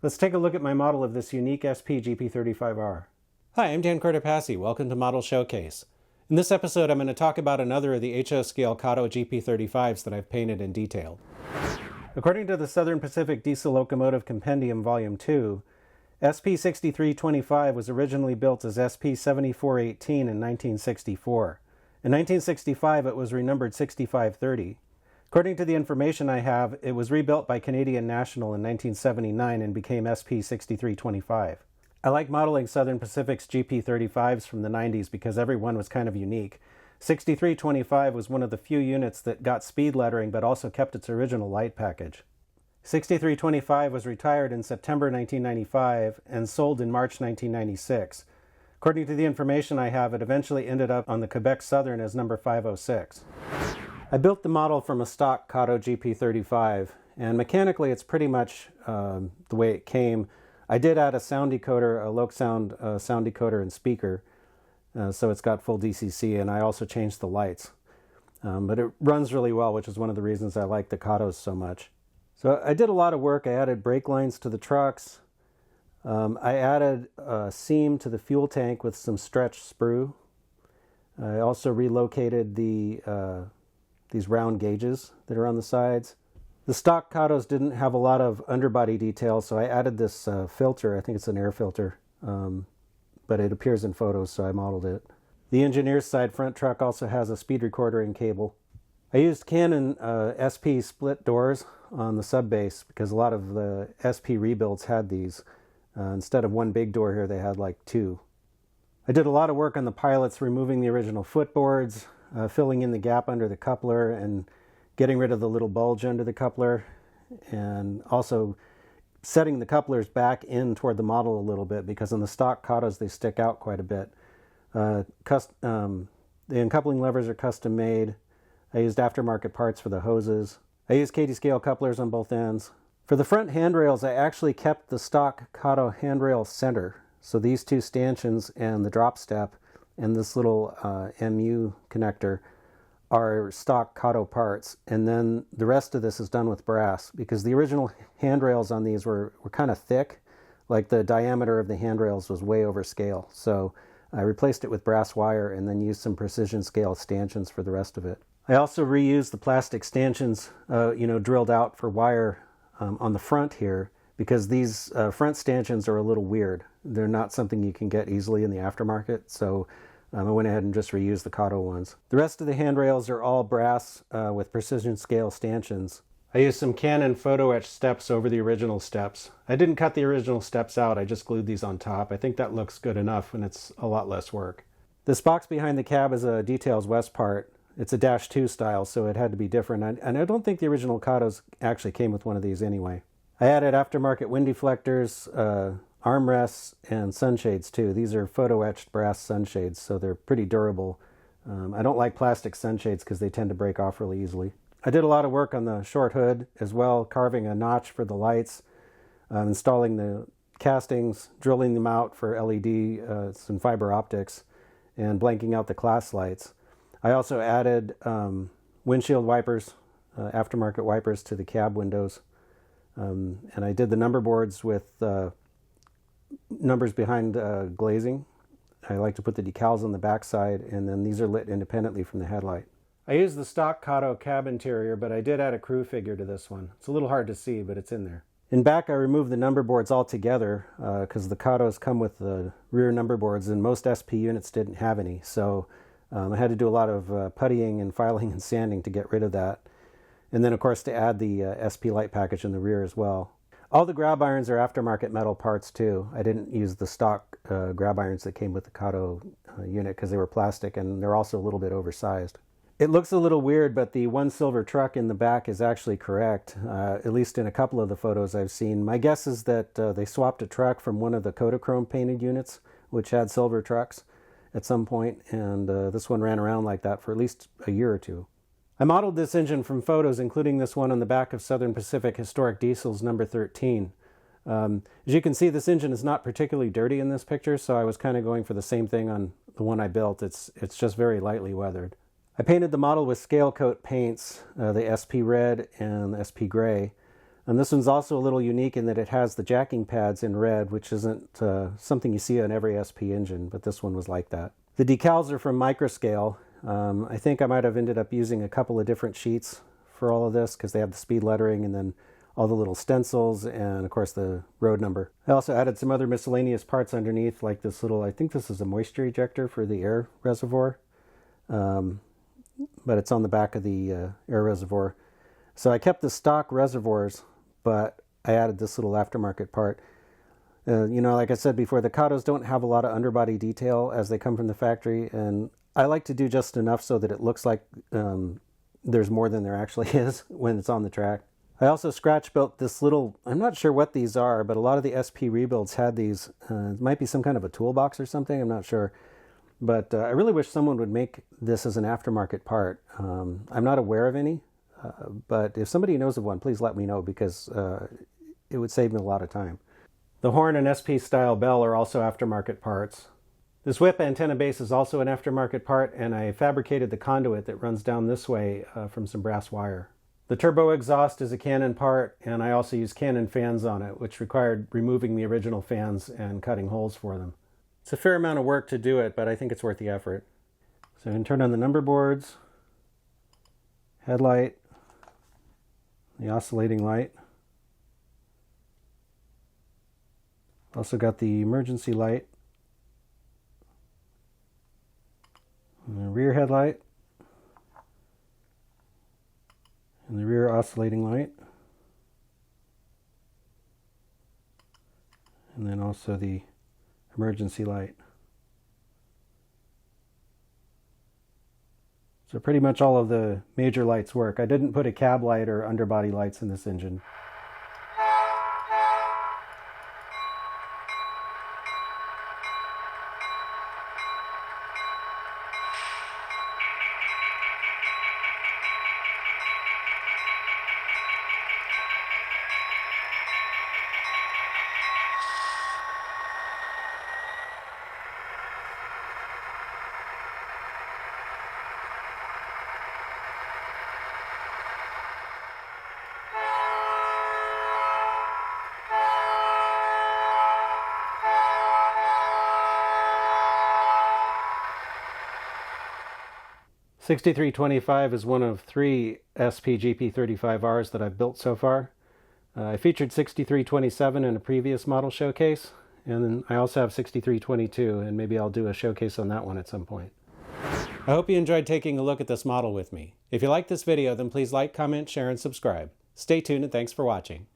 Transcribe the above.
Let's take a look at my model of this unique SP GP35R. Hi, I'm Dan Cortopassi. Welcome to Model Showcase. In this episode, I'm going to talk about another of the HO scale Kato GP35s that I've painted in detail. According to the Southern Pacific Diesel Locomotive Compendium Volume 2, SP6325 was originally built as SP7418 in 1964. In 1965, it was renumbered 6530. According to the information I have, it was rebuilt by Canadian National in 1979 and became SP6325. I like modeling Southern Pacific's GP35s from the 90s because every one was kind of unique. 6325 was one of the few units that got speed lettering but also kept its original light package. 6325 was retired in September 1995 and sold in March 1996. According to the information I have, it eventually ended up on the Quebec Southern as number 506. I built the model from a stock Kato GP35, and mechanically it's pretty much the way it came. I did add a sound decoder, a Loc sound decoder and speaker, so it's got full DCC, and I also changed the lights. But it runs really well, which is one of the reasons I like the Katos so much. So I did a lot of work. I added brake lines to the trucks. I added a seam to the fuel tank with some stretch sprue. I also relocated these round gauges that are on the sides. The stock Katos didn't have a lot of underbody detail, so I added this filter. I think it's an air filter, but it appears in photos, so I modeled it. The engineer's side front truck also has a speed recorder and cable. I used Canon SP split doors on the sub base because a lot of the SP rebuilds had these. Instead of one big door here, they had like two. I did a lot of work on the pilots, removing the original footboards, filling in the gap under the coupler and getting rid of the little bulge under the coupler, and also setting the couplers back in toward the model a little bit because in the stock Katos they stick out quite a bit. The uncoupling levers are custom made. I used aftermarket parts for the hoses. I used Kato scale couplers on both ends. For the front handrails, I actually kept the stock Kato handrail center. So these two stanchions and the drop step and this little MU connector are stock Kato parts. And then the rest of this is done with brass because the original handrails on these were kind of thick. Like the diameter of the handrails was way over scale. So I replaced it with brass wire and then used some precision scale stanchions for the rest of it. I also reused the plastic stanchions, drilled out for wire on the front here because these front stanchions are a little weird. They're not something you can get easily in the aftermarket, so I went ahead and just reused the Kato ones. The rest of the handrails are all brass with precision scale stanchions. I used some Canon photo etch steps over the original steps. I didn't cut the original steps out, I just glued these on top. I think that looks good enough and it's a lot less work. This box behind the cab is a Details West part. It's a -2 style, so it had to be different. And I don't think the original Katos actually came with one of these anyway. I added aftermarket wind deflectors, armrests, and sunshades too. These are photo-etched brass sunshades, so they're pretty durable. I don't like plastic sunshades because they tend to break off really easily. I did a lot of work on the short hood as well, carving a notch for the lights, installing the castings, drilling them out for LED, some fiber optics, and blanking out the class lights. I also added windshield wipers, aftermarket wipers to the cab windows. And I did the number boards with numbers behind glazing. I like to put the decals on the backside, and then these are lit independently from the headlight. I used the stock Kato cab interior, but I did add a crew figure to this one. It's a little hard to see, but it's in there. In back, I removed the number boards altogether because the Katos come with the rear number boards, and most SP units didn't have any. So I had to do a lot of puttying and filing and sanding to get rid of that. And then, of course, to add the SP light package in the rear as well. All the grab irons are aftermarket metal parts, too. I didn't use the stock grab irons that came with the Kato unit because they were plastic, and they're also a little bit oversized. It looks a little weird, but the one silver truck in the back is actually correct, at least in a couple of the photos I've seen. My guess is that they swapped a truck from one of the Kodachrome painted units, which had silver trucks at some point, and this one ran around like that for at least a year or two. I modeled this engine from photos, including this one on the back of Southern Pacific Historic Diesels number 13. As you can see, this engine is not particularly dirty in this picture, so I was kind of going for the same thing on the one I built. It's just very lightly weathered. I painted the model with scale coat paints, the SP Red and the SP Gray. And this one's also a little unique in that it has the jacking pads in red, which isn't something you see on every SP engine, but this one was like that. The decals are from Microscale. I think I might have ended up using a couple of different sheets for all of this because they have the speed lettering and then all the little stencils and of course the road number. I also added some other miscellaneous parts underneath, like this little, I think this is a moisture ejector for the air reservoir, but it's on the back of the air reservoir. So I kept the stock reservoirs, but I added this little aftermarket part. You know, like I said before, the Katos don't have a lot of underbody detail as they come from the factory, and I like to do just enough so that it looks like there's more than there actually is when it's on the track. I also scratch built this little, I'm not sure what these are, but a lot of the SP rebuilds had these. It might be some kind of a toolbox or something, I'm not sure. But I really wish someone would make this as an aftermarket part. I'm not aware of any, but if somebody knows of one, please let me know because it would save me a lot of time. The horn and SP style bell are also aftermarket parts. This whip antenna base is also an aftermarket part, and I fabricated the conduit that runs down this way from some brass wire. The turbo exhaust is a Canon part, and I also use Canon fans on it, which required removing the original fans and cutting holes for them. It's a fair amount of work to do it, but I think it's worth the effort. So I can turn on the number boards, headlight, the oscillating light. Also got the emergency light, and the rear headlight, and the rear oscillating light, and then also the emergency light. So pretty much all of the major lights work. I didn't put a cab light or underbody lights in this engine. '6325 is one of 3 SP GP35Rs that I've built so far. I featured '6327 in a previous model showcase, and then I also have '6322, and maybe I'll do a showcase on that one at some point. I hope you enjoyed taking a look at this model with me. If you liked this video, then please like, comment, share, and subscribe. Stay tuned, and thanks for watching.